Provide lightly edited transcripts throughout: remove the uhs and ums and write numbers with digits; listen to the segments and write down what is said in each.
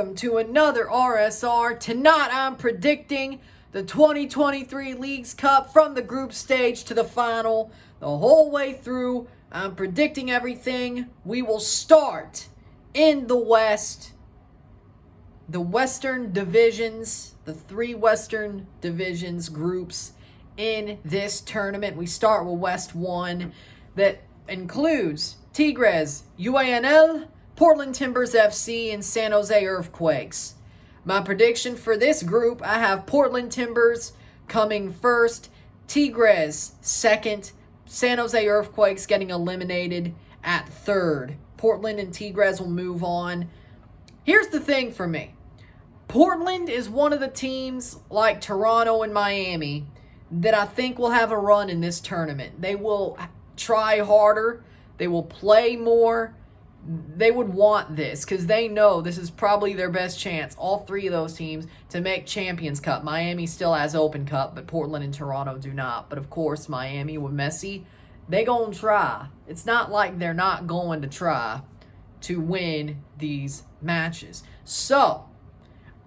welcome to another RSR. Tonight I'm predicting the 2023 Leagues Cup from the group stage to the final. The whole way through, I'm predicting everything. We will start in the West. The Western divisions, the three Western divisions groups in this tournament. We start with West 1 that includes Tigres, UANL, Portland Timbers FC, and San Jose Earthquakes. My prediction for this group, I have Portland Timbers coming first, Tigres second, San Jose Earthquakes getting eliminated at third. Portland and Tigres will move on. Here's the thing for me. Portland is one of the teams like Toronto and Miami that I think will have a run in this tournament. They will try harder. They will play more. They would want this because they know this is probably their best chance, all three of those teams, to make Champions Cup. Miami still has Open Cup, but Portland and Toronto do not. But of course, Miami with Messi, they gonna try. It's not like they're not going to try to win these matches. So,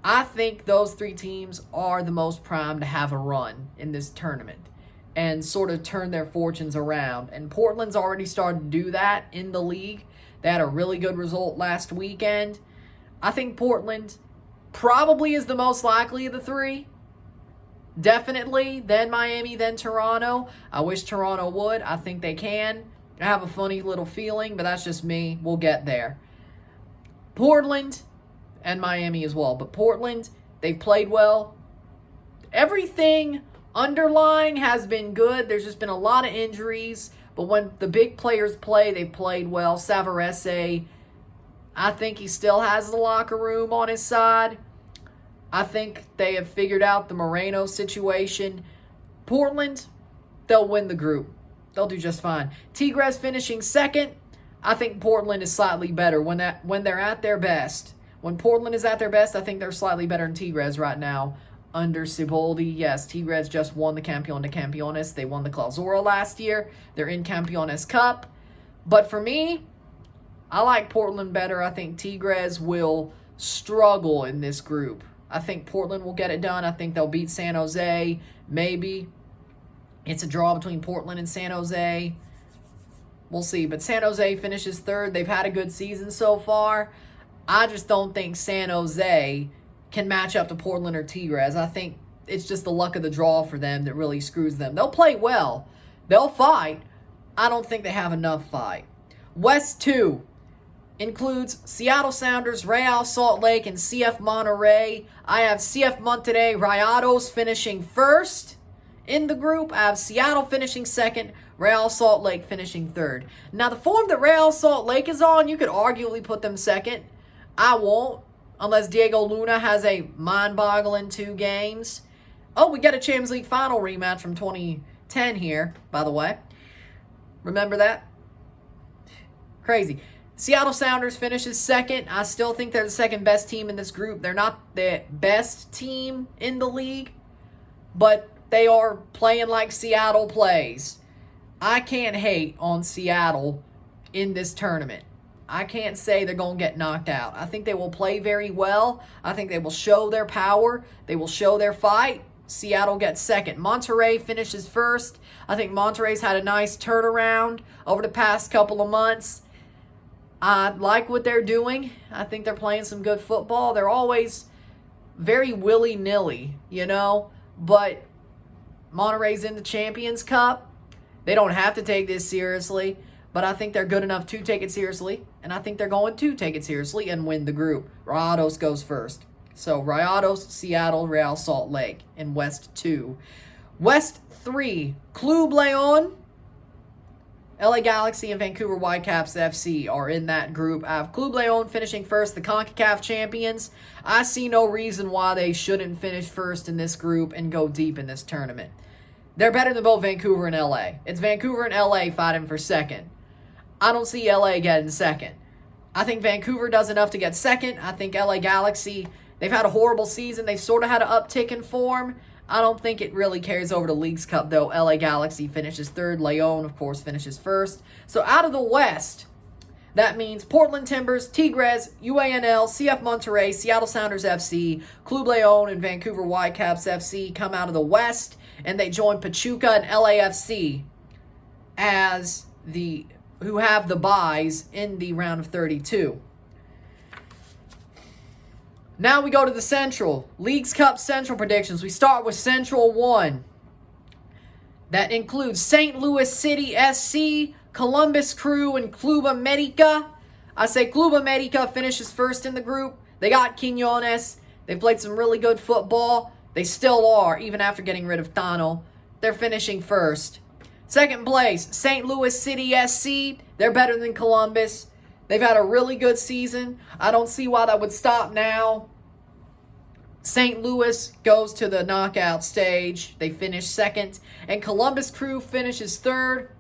I think those three teams are the most primed to have a run in this tournament and sort of turn their fortunes around. And Portland's already started to do that in the league. They had a really good result last weekend. I think Portland probably is the most likely of the three. Definitely. Then Miami, then Toronto. I wish Toronto would. I think they can. I have a funny little feeling, but that's just me. We'll get there. Portland and Miami as well. But Portland, they've played well. Everything underlying has been good. There's just been a lot of injuries. But when the big players play, they've played well. Savarese, I think he still has the locker room on his side. I think they have figured out the Moreno situation. Portland, they'll win the group. They'll do just fine. Tigres finishing second. I think Portland is slightly better when they're at their best. When Portland is at their best, I think they're slightly better than Tigres right now. Under Siboldi, yes, Tigres just won the Campeón de Campeones. They won the Clausura last year. They're in Campeones Cup. But for me, I like Portland better. I think Tigres will struggle in this group. I think Portland will get it done. I think they'll beat San Jose. Maybe. It's a draw between Portland and San Jose. We'll see. But San Jose finishes third. They've had a good season so far. I just don't think San Jose can match up to Portland or Tigres. I think it's just the luck of the draw for them that really screws them. They'll play well. They'll fight. I don't think they have enough fight. West 2 includes Seattle Sounders, Real Salt Lake, and CF Monterrey. I have CF Monterrey Rayados finishing first in the group. I have Seattle finishing second, Real Salt Lake finishing third. Now, the form that Real Salt Lake is on, you could arguably put them second. I won't. Unless Diego Luna has a mind-boggling 2 games. Oh, we got a Champions League final rematch from 2010 here, by the way. Remember that? Crazy. Seattle Sounders finishes second. I still think they're the second best team in this group. They're not the best team in the league, but they are playing like Seattle plays. I can't hate on Seattle in this tournament. I can't say they're going to get knocked out. I think they will play very well. I think they will show their power. They will show their fight. Seattle gets second. Monterrey finishes first. I think Monterrey's had a nice turnaround over the past couple of months. I like what they're doing. I think they're playing some good football. They're always very willy-nilly, But Monterrey's in the Champions Cup. They don't have to take this seriously. But I think they're good enough to take it seriously. And I think they're going to take it seriously and win the group. Rayados goes first. So Rayados, Seattle, Real Salt Lake in West 2. West 3, Club Leon, LA Galaxy, and Vancouver Whitecaps FC are in that group. I have Club Leon finishing first, the CONCACAF champions. I see no reason why they shouldn't finish first in this group and go deep in this tournament. They're better than both Vancouver and LA. It's Vancouver and LA fighting for second. I don't see LA getting second. I think Vancouver does enough to get second. I think LA Galaxy, they've had a horrible season. They've sort of had an uptick in form. I don't think it really carries over to Leagues Cup, though. LA Galaxy finishes third. Leon, of course, finishes first. So out of the West, That means Portland Timbers, Tigres, UANL, CF Monterrey, Seattle Sounders FC, Club Leon, and Vancouver Whitecaps FC come out of the West, and they join Pachuca and LAFC as who have the byes in the round of 32. Now we go to the Central. Leagues Cup Central predictions. We start with Central 1. That includes St. Louis City SC, Columbus Crew, and Club America. I say Club America finishes first in the group. They got Quiñones. They played some really good football. They still are, even after getting rid of Tano. They're finishing first. Second place, St. Louis City SC. They're better than Columbus. They've had a really good season. I don't see why that would stop now. St. Louis goes to the knockout stage. They finish second. And Columbus Crew finishes third.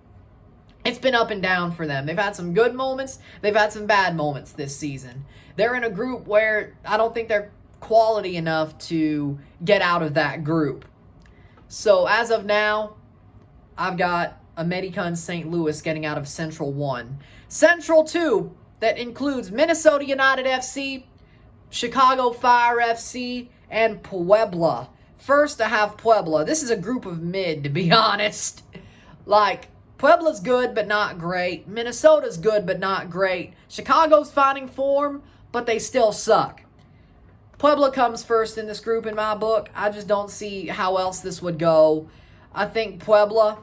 It's been up and down for them. They've had some good moments. They've had some bad moments this season. They're in a group where I don't think they're quality enough to get out of that group. So as of now, I've got America and St. Louis getting out of Central 1. Central 2, that includes Minnesota United FC, Chicago Fire FC, and Puebla. First, I have Puebla. This is a group of mid, to be honest. Puebla's good, but not great. Minnesota's good, but not great. Chicago's finding form, but they still suck. Puebla comes first in this group in my book. I just don't see how else this would go. I think Puebla,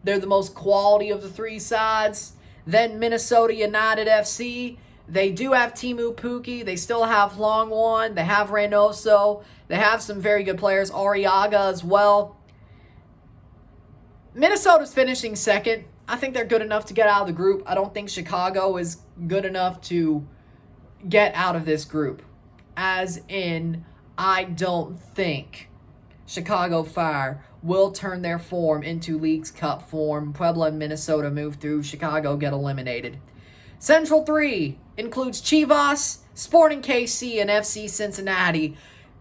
they're the most quality of the three sides. Then Minnesota United FC. They do have Timu Puki. They still have Longwan. They have Reynoso. They have some very good players. Arriaga as well. Minnesota's finishing second. I think they're good enough to get out of the group. I don't think Chicago is good enough to get out of this group. As in, I don't think Chicago Fire will turn their form into Leagues Cup form. Puebla and Minnesota move through. Chicago get eliminated. Central 3 includes Chivas, Sporting KC, and FC Cincinnati.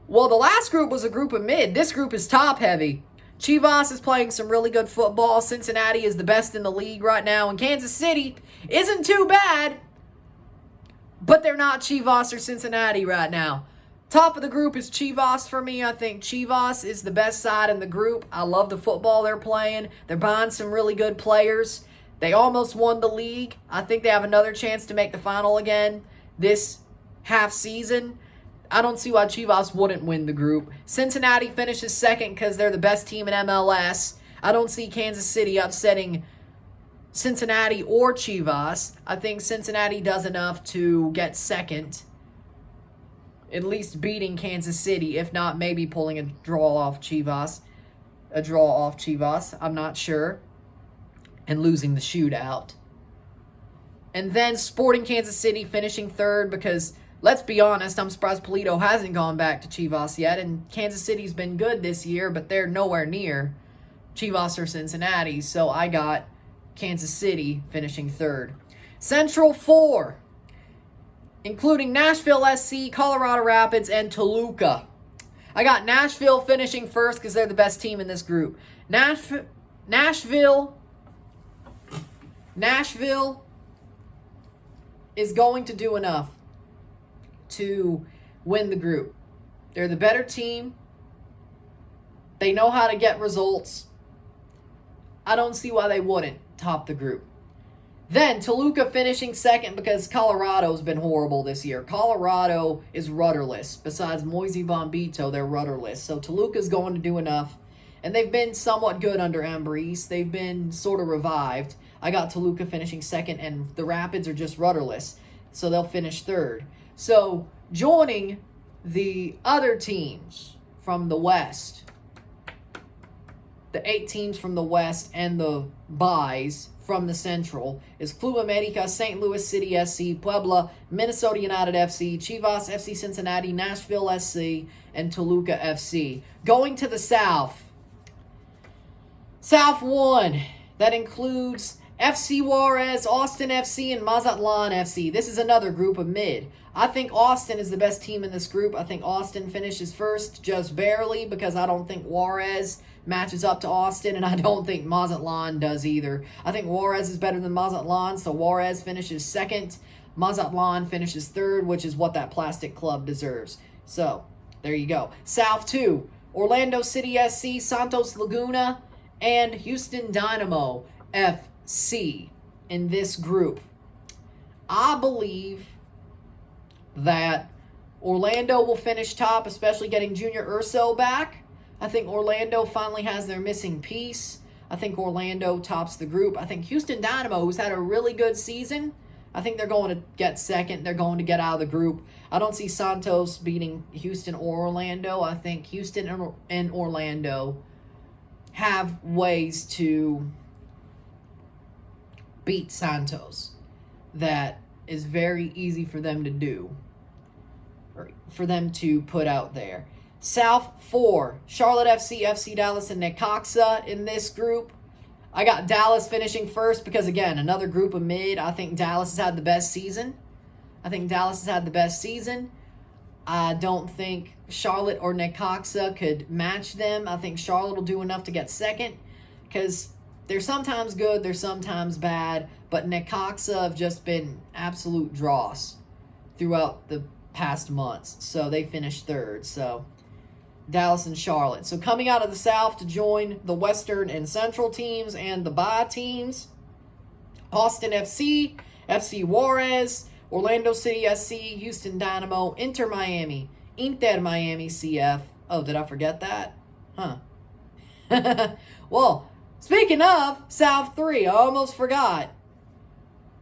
Well, the last group was a group of mid. This group is top-heavy. Chivas is playing some really good football. Cincinnati is the best in the league right now. And Kansas City isn't too bad, but they're not Chivas or Cincinnati right now. Top of the group is Chivas for me. I think Chivas is the best side in the group. I love the football they're playing. They're buying some really good players. They almost won the league. I think they have another chance to make the final again this half season. I don't see why Chivas wouldn't win the group. Cincinnati finishes second because they're the best team in MLS. I don't see Kansas City upsetting Cincinnati or Chivas. I think Cincinnati does enough to get second. At least beating Kansas City, if not maybe pulling a draw off Chivas. I'm not sure. And losing the shootout. And then Sporting Kansas City finishing third because, let's be honest, I'm surprised Polito hasn't gone back to Chivas yet. And Kansas City's been good this year, but they're nowhere near Chivas or Cincinnati. So I got Kansas City finishing third. Central 4, including Nashville SC, Colorado Rapids, and Toluca. I got Nashville finishing first because they're the best team in this group. Nashville is going to do enough to win the group. They're the better team. They know how to get results. I don't see why they wouldn't top the group. Then Toluca finishing second because Colorado's been horrible this year. Colorado is rudderless. Besides Moisey Bombito, they're rudderless. So Toluca's going to do enough. And they've been somewhat good under Ambriz. They've been sort of revived. I got Toluca finishing second, and the Rapids are just rudderless. So they'll finish third. So joining the other teams from the West, the 8 teams from the West and the byes from the Central, is Club America, St. Louis City SC, Puebla, Minnesota United FC, Chivas, FC Cincinnati, Nashville SC, and Toluca FC. Going to the South. South 1, that includes FC Juarez, Austin FC, and Mazatlan FC. This is another group of mid. I think Austin is the best team in this group. I think Austin finishes first just barely because I don't think Juarez matches up to Austin, and I don't think Mazatlan does either. I think Juarez is better than Mazatlan, so Juarez finishes second. Mazatlan finishes third, which is what that plastic club deserves. So, there you go. South 2, Orlando City SC, Santos Laguna, and Houston Dynamo FC in this group. I believe that Orlando will finish top, especially getting Junior Urso back. I think Orlando finally has their missing piece. I think Orlando tops the group. I think Houston Dynamo, who's had a really good season, I think they're going to get second. They're going to get out of the group. I don't see Santos beating Houston or Orlando. I think Houston and Orlando have ways to beat Santos that is very easy for them to do, or for them to put out there. South 4, Charlotte FC, FC Dallas, and Necaxa in this group. I got Dallas finishing first because, again, another group of mid. I think Dallas has had the best season. I don't think Charlotte or Necaxa could match them. I think Charlotte will do enough to get second because they're sometimes good, they're sometimes bad, but Necaxa have just been absolute dross throughout the past months. So they finished third. So Dallas and Charlotte. So coming out of the South to join the Western and Central teams and the bye teams, Austin FC, FC Juarez, Orlando City SC, Houston Dynamo, Inter Miami CF. Oh, did I forget that? Huh. Well, speaking of South 3, I almost forgot.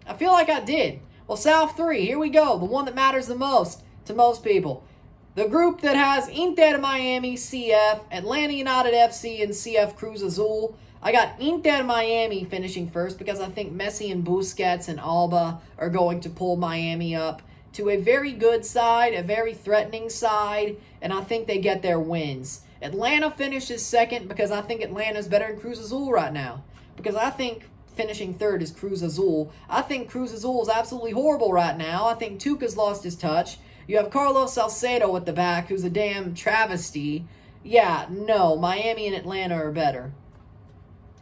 I feel like I did. Well, South 3, here we go. The one that matters the most to most people. The group that has Inter Miami CF, Atlanta United FC, and CF Cruz Azul. I got Inter Miami finishing first because I think Messi and Busquets and Alba are going to pull Miami up to a very good side, a very threatening side, and I think they get their wins. Atlanta finishes second because I think Atlanta's better than Cruz Azul right now. Because I think finishing third is Cruz Azul. I think Cruz Azul is absolutely horrible right now. I think Tuca's lost his touch. You have Carlos Salcedo at the back, who's a damn travesty. Yeah, no, Miami and Atlanta are better.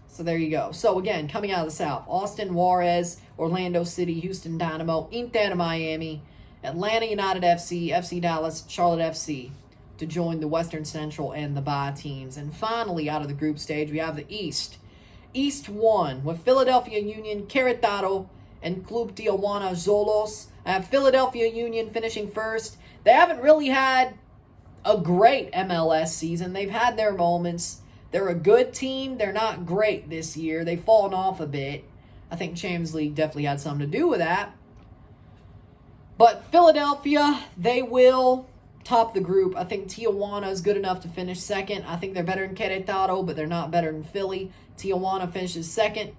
So there you go. So again, coming out of the South, Austin, Juarez, Orlando City, Houston Dynamo, Inter Miami, Atlanta United FC, FC Dallas, Charlotte FC to join the Western Central and the bye teams. And finally, out of the group stage, we have the East. East 1 with Philadelphia Union, Querétaro, and Club Tijuana Xolos. I have Philadelphia Union finishing first. They haven't really had a great MLS season. They've had their moments. They're a good team. They're not great this year. They've fallen off a bit. I think Champions League definitely had something to do with that. But Philadelphia, they will top the group. I think Tijuana is good enough to finish second. I think they're better than Querétaro, but they're not better than Philly. Tijuana finishes second.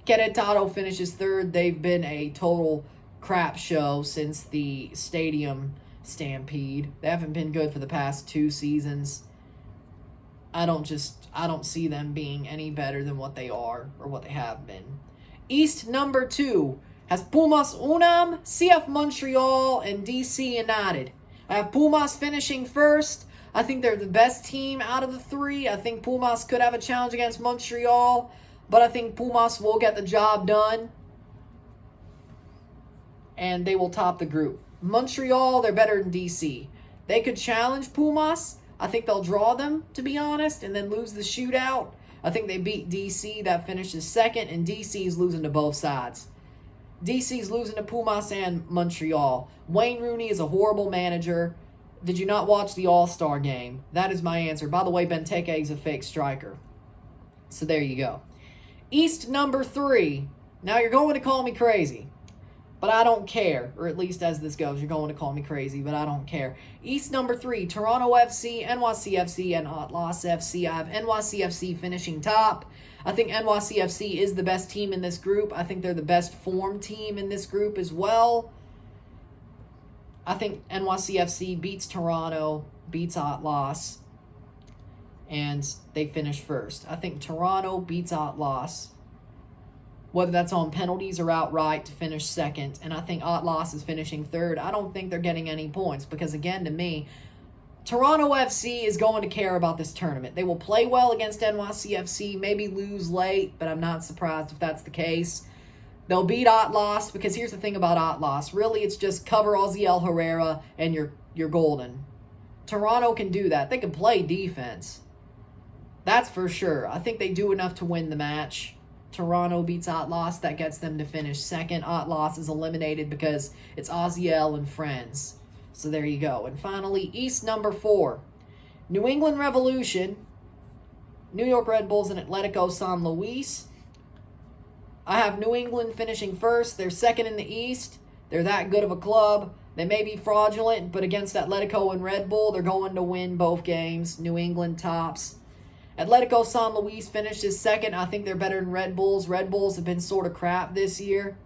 Querétaro finishes third. They've been a total crap show since the stadium stampede. They haven't been good for the past 2 seasons. I don't see them being any better than what they are or what they have been. East number 2 has Pumas Unam, CF Montreal, and DC United. I have Pumas finishing first. I think they're the best team out of the 3. I think Pumas could have a challenge against Montreal, but I think Pumas will get the job done, and they will top the group. Montreal, they're better than DC. They could challenge Pumas. I think they'll draw them, to be honest, and then lose the shootout. I think they beat DC. That finishes second, and DC's losing to both sides. DC's losing to Pumas and Montreal. Wayne Rooney is a horrible manager. Did you not watch the All-Star game? That is my answer. By the way, Benteke is a fake striker. So there you go. East number 3. Now you're going to call me crazy, but I don't care. Or at least as this goes, you're going to call me crazy, but I don't care. East number 3, Toronto FC, NYCFC, and Atlas FC. I have NYCFC finishing top. I think NYCFC is the best team in this group. I think they're the best form team in this group as well. I think NYCFC beats Toronto, beats Atlas, and they finish first. I think Toronto beats Atlas, whether that's on penalties or outright, to finish second. And I think Atlas is finishing third. I don't think they're getting any points because, again, to me, Toronto FC is going to care about this tournament. They will play well against NYCFC, maybe lose late, but I'm not surprised if that's the case. They'll beat Atlas because here's the thing about Atlas. Really, it's just cover Ozzy Herrera and you're golden. Toronto can do that. They can play defense. That's for sure. I think they do enough to win the match. Toronto beats Atlas. That gets them to finish second. Atlas is eliminated because it's Oziel and friends. So there you go. And finally, East number 4. New England Revolution, New York Red Bulls, and Atletico San Luis. I have New England finishing first. They're second in the East. They're that good of a club. They may be fraudulent, but against Atletico and Red Bull, they're going to win both games. New England tops. Atletico San Luis finishes second. I think they're better than Red Bulls. Red Bulls have been sort of crap this year.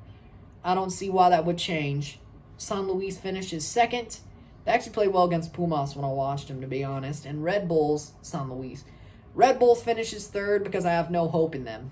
I don't see why that would change. San Luis finishes second. They actually played well against Pumas when I watched them, to be honest. And Red Bulls, San Luis. Red Bulls finishes third because I have no hope in them.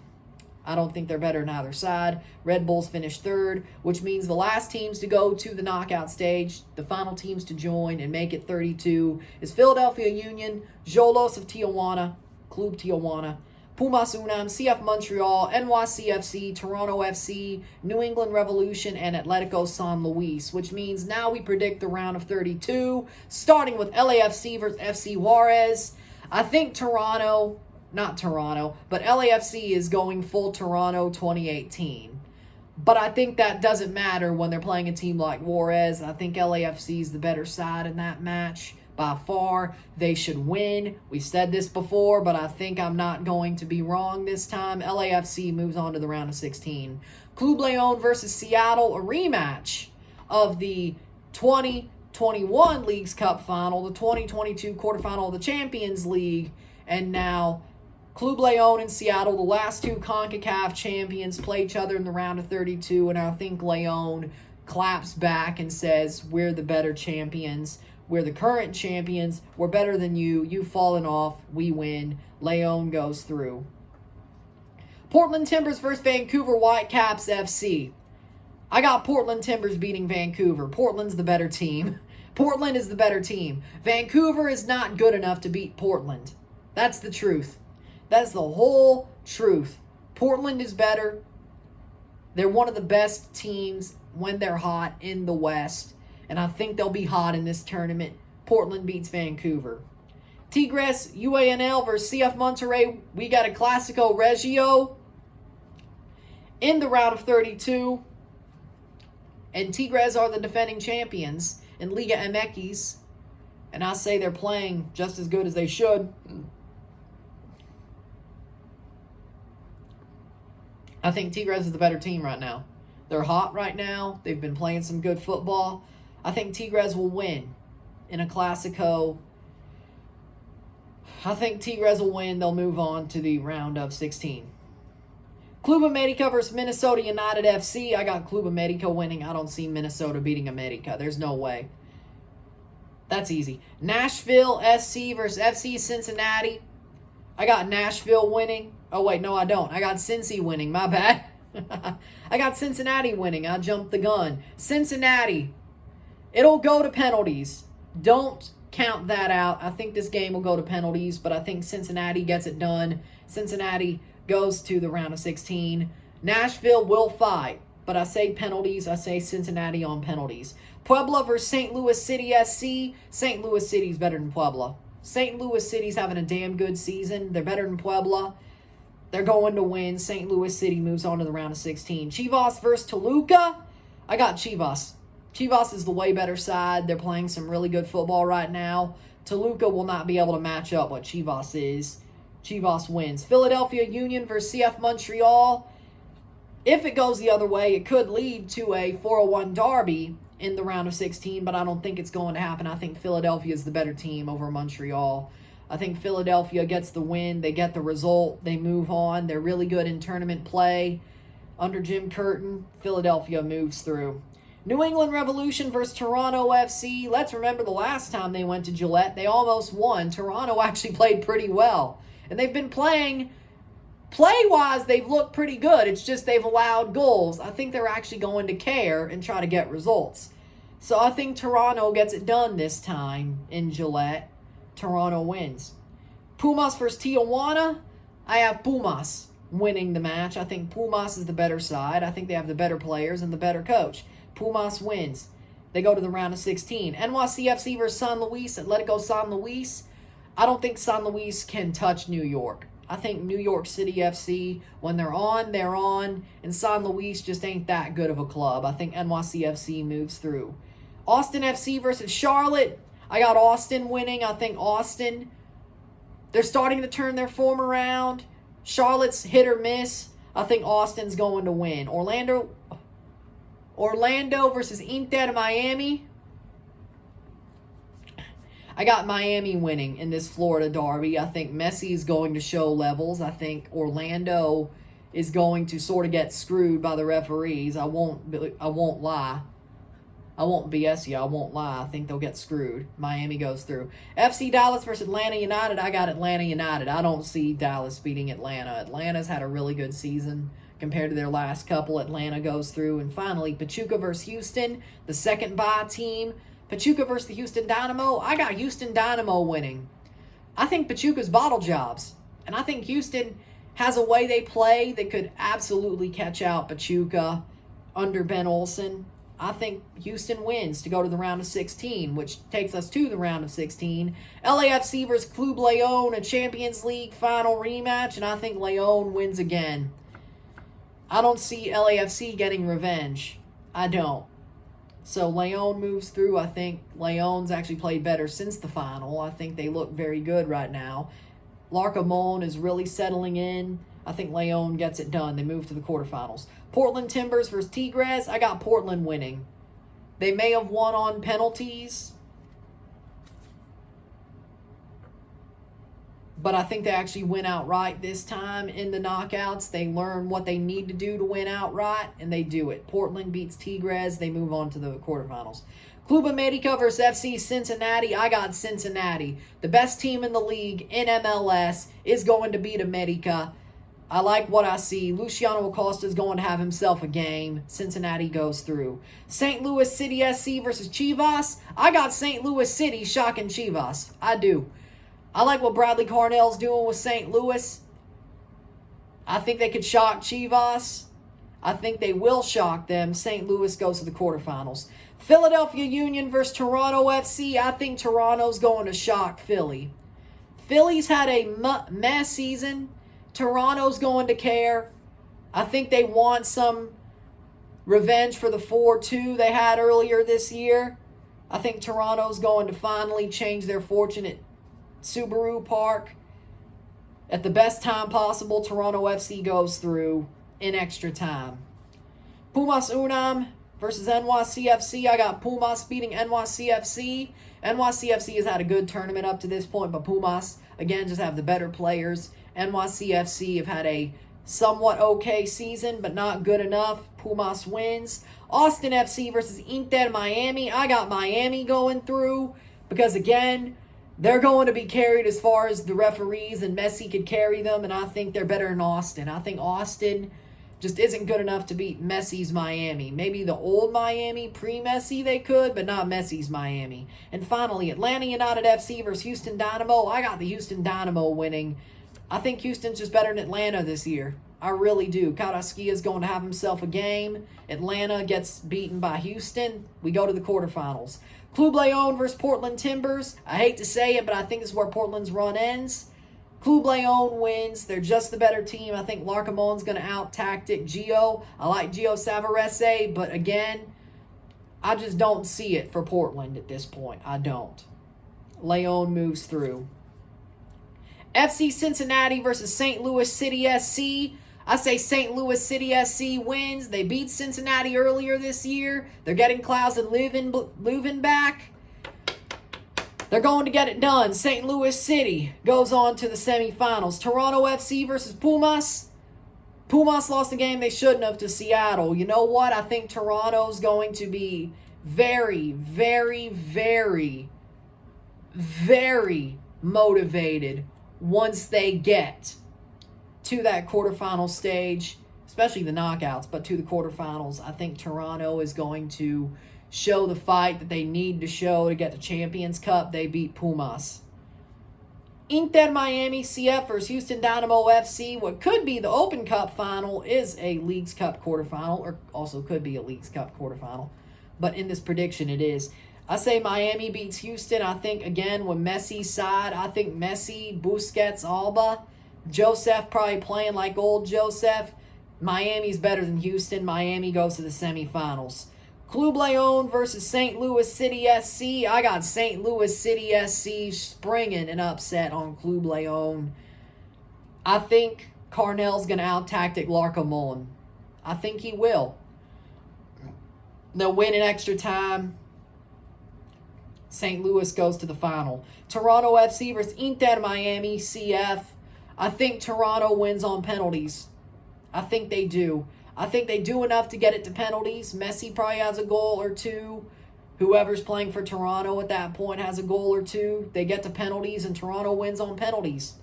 I don't think they're better than either side. Red Bulls finish third, which means the last teams to go to the knockout stage, the final teams to join and make it 32, is Philadelphia Union, Xolos of Tijuana, Club Tijuana, Pumas Unam, CF Montreal, NYCFC, Toronto FC, New England Revolution, and Atletico San Luis, which means now we predict the round of 32, starting with LAFC versus FC Juarez. I think but LAFC is going full Toronto 2018. But I think that doesn't matter when they're playing a team like Juarez. I think LAFC is the better side in that match. By far, they should win. We've said this before, but I think I'm not going to be wrong this time. LAFC moves on to the round of 16. Club Leon versus Seattle, a rematch of the 2021 Leagues Cup final, the 2022 quarterfinal of the Champions League, and now Club Leon and Seattle, the last two CONCACAF champions, play each other in the round of 32, and I think Leon claps back and says, we're the better champions. We're the current champions. We're better than you. You've fallen off. We win. Leon goes through. Portland Timbers versus Vancouver Whitecaps FC. I got Portland Timbers beating Vancouver. Portland's the better team. Portland is the better team. Vancouver is not good enough to beat Portland. That's the truth. That's the whole truth. Portland is better. They're one of the best teams when they're hot in the West. And I think they'll be hot in this tournament. Portland beats Vancouver. Tigres UANL versus CF Monterrey. We got a Clásico Regio in the round of 32. And Tigres are the defending champions in Liga MX. And I say they're playing just as good as they should. I think Tigres is the better team right now. They're hot right now. They've been playing some good football. I think Tigres will win in a Clásico. I think Tigres will win. They'll move on to the round of 16. Club America versus Minnesota United FC. I got Club America winning. I don't see Minnesota beating America. There's no way. That's easy. Nashville SC versus FC Cincinnati. I got Nashville winning. Oh, wait, no, I don't. I got Cincy winning. My bad. I got Cincinnati winning. I jumped the gun. Cincinnati. It'll go to penalties. Don't count that out. I think this game will go to penalties, but I think Cincinnati gets it done. Cincinnati goes to the round of 16. Nashville will fight, but I say penalties. I say Cincinnati on penalties. Puebla versus St. Louis City SC. St. Louis City's better than Puebla. St. Louis City's having a damn good season. They're better than Puebla. They're going to win. St. Louis City moves on to the round of 16. Chivas versus Toluca. I got Chivas. Chivas is the way better side. They're playing some really good football right now. Toluca will not be able to match up what Chivas is. Chivas wins. Philadelphia Union versus CF Montreal. If it goes the other way, it could lead to a 401 derby in the round of 16, but I don't think it's going to happen. I think Philadelphia is the better team over Montreal. I think Philadelphia gets the win. They get the result. They move on. They're really good in tournament play. Under Jim Curtin, Philadelphia moves through. New England Revolution versus Toronto FC. Let's remember the last time they went to Gillette, they almost won. Toronto actually played pretty well. And they've been playing Play-wise, they've looked pretty good. It's just they've allowed goals. I think they're actually going to care and try to get results. So I think Toronto gets it done this time in Gillette. Toronto wins. Pumas versus Tijuana. I have Pumas winning the match. I think Pumas is the better side. I think they have the better players and the better coach. Pumas wins. They go to the round of 16. NYCFC versus San Luis. Atletico San Luis. I don't think San Luis can touch New York. I think New York City FC, when they're on, they're on. And San Luis just ain't that good of a club. I think NYCFC moves through. Austin FC versus Charlotte. I got Austin winning. I think Austin, they're starting to turn their form around. Charlotte's hit or miss. I think Austin's going to win. Orlando versus Inter Miami. I got Miami winning in this Florida derby. I think Messi is going to show levels. I think Orlando is going to sort of get screwed by the referees. I won't lie. I won't BS you. I won't lie. I think they'll get screwed. Miami goes through. FC Dallas versus Atlanta United. I got Atlanta United. I don't see Dallas beating Atlanta. Atlanta's had a really good season compared to their last couple. Atlanta goes through. And finally, Pachuca versus Houston, the second bye team. Pachuca versus the Houston Dynamo. I got Houston Dynamo winning. I think Pachuca's bottle jobs. And I think Houston has a way they play that could absolutely catch out Pachuca under Ben Olsen. I think Houston wins to go to the round of 16, which takes us to the round of 16. LAFC versus Club Leon, a Champions League final rematch, and I think Leon wins again. I don't see LAFC getting revenge. I don't. So Leon moves through. I think Leon's actually played better since the final. I think they look very good right now. Larcamon is really settling in. I think Leon gets it done. They move to the quarterfinals. Portland Timbers versus Tigres. I got Portland winning. They may have won on penalties, but I think they actually win outright this time in the knockouts. They learn what they need to do to win outright, and they do it. Portland beats Tigres. They move on to the quarterfinals. Club America versus FC Cincinnati. I got Cincinnati. The best team in the league in MLS is going to beat America. I like what I see. Luciano Acosta is going to have himself a game. Cincinnati goes through. St. Louis City SC versus Chivas. I got St. Louis City shocking Chivas. I do. I like what Bradley Carnell's doing with St. Louis. I think they could shock Chivas. I think they will shock them. St. Louis goes to the quarterfinals. Philadelphia Union versus Toronto FC. I think Toronto's going to shock Philly. Philly's had a mess season. Toronto's going to care. I think they want some revenge for the 4-2 they had earlier this year. I think Toronto's going to finally change their fortune at Subaru Park. At the best time possible, Toronto FC goes through in extra time. Pumas Unam versus NYCFC. I got Pumas beating NYCFC. NYCFC has had a good tournament up to this point, but Pumas, again, just have the better players. NYCFC have had a somewhat okay season, but not good enough. Pumas wins. Austin FC versus Inter Miami. I got Miami going through because, again, they're going to be carried as far as the referees, and Messi could carry them, and I think they're better than Austin. I think Austin just isn't good enough to beat Messi's Miami. Maybe the old Miami, pre-Messi, they could, but not Messi's Miami. And finally, Atlanta United FC versus Houston Dynamo. I got the Houston Dynamo winning. I think Houston's just better than Atlanta this year. I really do. Carrasquilla is going to have himself a game. Atlanta gets beaten by Houston. We go to the quarterfinals. Club Leon versus Portland Timbers. I hate to say it, but I think this is where Portland's run ends. Club Leon wins. They're just the better team. I think Larcamon's going to out-tactic Gio. I like Gio Savarese, but again, I just don't see it for Portland at this point. I don't. Leon moves through. FC Cincinnati versus St. Louis City SC. I say St. Louis City SC wins. They beat Cincinnati earlier this year. They're getting Klaus and Leuven back. They're going to get it done. St. Louis City goes on to the semifinals. Toronto FC versus Pumas. Pumas lost the game they shouldn't have to Seattle. You know what? I think Toronto's going to be very, very, very, very motivated once they get to that quarterfinal stage, especially the knockouts, but to the quarterfinals. I think Toronto is going to show the fight that they need to show to get the Champions Cup. They beat Pumas. Inter Miami CF versus Houston Dynamo FC. What could be the Open Cup final is a Leagues Cup quarterfinal, or also could be a Leagues Cup quarterfinal. But in this prediction, it is. I say Miami beats Houston. I think, again, with Messi's side, I think Messi, Busquets, Alba, Joseph probably playing like old Joseph. Miami's better than Houston. Miami goes to the semifinals. Club Leon versus St. Louis City SC. I got St. Louis City SC springing an upset on Club Leon. I think Carnell's going to out-tactic Larcamon. I think he will. They'll win in extra time. St. Louis goes to the final. Toronto FC versus Inter Miami CF. I think Toronto wins on penalties. I think they do. I think they do enough to get it to penalties. Messi probably has a goal or two. Whoever's playing for Toronto at that point has a goal or two. They get to penalties, and Toronto wins on penalties.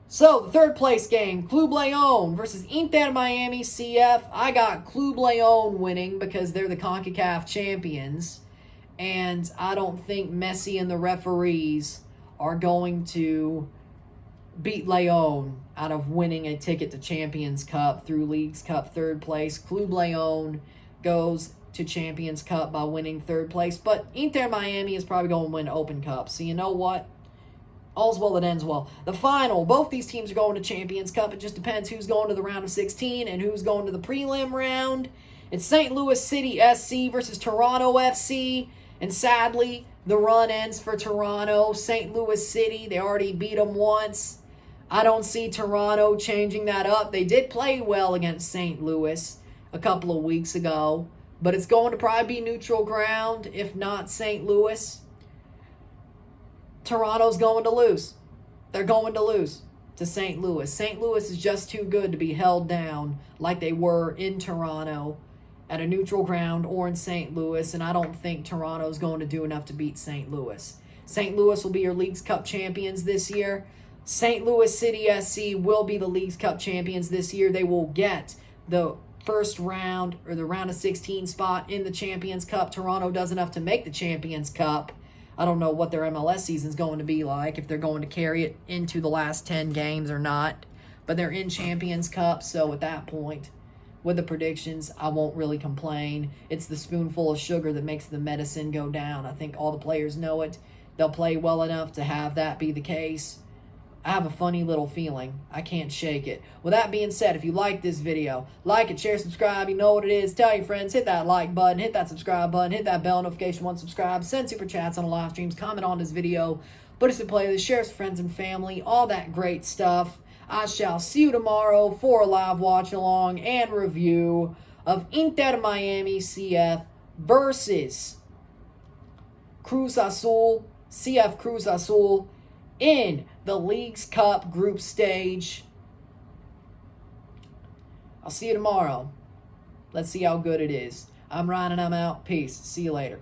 So, the third place game, Club Leon versus Inter Miami CF. I got Club Leon winning because they're the CONCACAF champions. And I don't think Messi and the referees are going to beat Leon out of winning a ticket to Champions Cup through Leagues Cup third place. Club Leon goes to Champions Cup by winning third place. But Inter Miami is probably going to win Open Cup. So you know what? All's well that ends well. The final, both these teams are going to Champions Cup. It just depends who's going to the round of 16 and who's going to the prelim round. It's St. Louis City SC versus Toronto FC. And sadly, the run ends for Toronto. St. Louis City, they already beat them once. I don't see Toronto changing that up. They did play well against St. Louis a couple of weeks ago. But it's going to probably be neutral ground, if not St. Louis. Toronto's going to lose. They're going to lose to St. Louis. St. Louis is just too good to be held down like they were in Toronto at a neutral ground or in St. Louis, and I don't think Toronto's going to do enough to beat St. Louis. St. Louis will be your Leagues Cup champions this year. St. Louis City SC will be the Leagues Cup champions this year. They will get the first round or the round of 16 spot in the Champions Cup. Toronto does enough to make the Champions Cup. I don't know what their MLS season's going to be like, if they're going to carry it into the last 10 games or not. But they're in Champions Cup, so at that point, with the predictions, I won't really complain. It's the spoonful of sugar that makes the medicine go down. I think all the players know it. They'll play well enough to have that be the case. I have a funny little feeling. I can't shake it. With that being said, if you like this video, like it, share, subscribe. You know what it is. Tell your friends. Hit that like button. Hit that subscribe button. Hit that bell notification once subscribed. Send super chats on the live streams. Comment on this video. Put us in playlist. Share with friends and family. All that great stuff. I shall see you tomorrow for a live watch along and review of Inter Miami CF versus Cruz Azul, CF Cruz Azul, in the Leagues Cup group stage. I'll see you tomorrow. Let's see how good it is. I'm Ryan and I'm out. Peace. See you later.